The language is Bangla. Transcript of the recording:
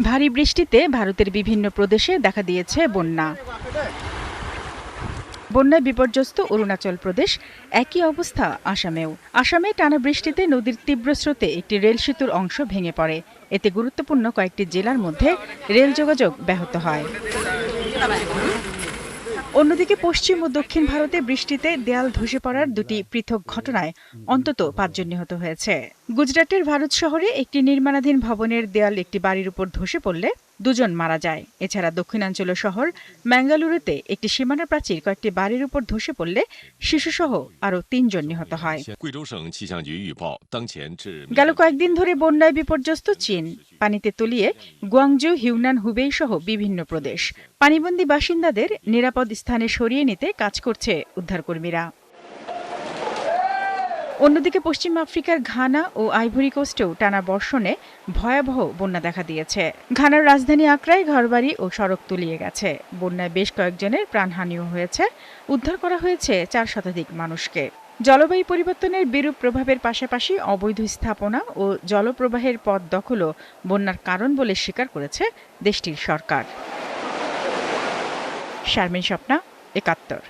ভারী বৃষ্টিতে ভারতের বিভিন্ন প্রদেশে দেখা দিয়েছে বন্যা। বন্যায় বিপর্যস্ত অরুণাচল প্রদেশ, একই অবস্থা আসামেও। আসামে টানা বৃষ্টিতে নদীর তীব্র স্রোতে একটি রেল সেতুর অংশ ভেঙে পড়ে। এতে গুরুত্বপূর্ণ কয়েকটি জেলার মধ্যে রেল যোগাযোগ ব্যাহত হয়। অন্যদিকে পশ্চিম ও দক্ষিণ ভারতে বৃষ্টিতে দেয়াল ধসে পড়ার দুটি পৃথক ঘটনায় অন্তত ৫ জন নিহত হয়েছে। গুজরাটের ভারত শহরে একটি নির্মাণাধীন ভবনের দেয়াল একটি বাড়ির উপর ধসে পড়লে ২ জন মারা যায়। এছাড়া দক্ষিণাঞ্চলীয় শহর ম্যাঙ্গালুরুতে একটি সীমানা প্রাচীর কয়েকটি বাড়ির উপর ধসে পড়লে শিশুসহ আরও ৩ জন নিহত হয়। গেল কয়েকদিন ধরে বন্যায় বিপর্যস্ত চীন। পানিতে তলিয়ে গুয়াংজু, হিউনান, হুবেই সহ বিভিন্ন প্রদেশ। পানিবন্দী বাসিন্দাদের নিরাপদ স্থানে সরিয়ে নিতে কাজ করছে উদ্ধারকর্মীরা। অন্যদিকে পশ্চিম আফ্রিকার ঘানা ও আইভরি কোস্টেও টানা বর্ষণে ভয়াবহ বন্যা দেখা দিয়েছে। ঘানার রাজধানী আকরায় ঘরবাড়ি ও সড়ক তলিয়ে গেছে। বন্যায় বেশ কয়েকজনের প্রাণহানিও হয়েছে। উদ্ধার করা হয়েছে ৪ শতাধিক মানুষকে। জলবায়ু পরিবর্তনের বিরূপ প্রভাবের পাশাপাশি অবৈধ স্থাপনা ও জলপ্রবাহের পথ দখলও বন্যার কারণ বলে স্বীকার করেছে দেশটির সরকার। শারমিন স্বপ্না, ৭১।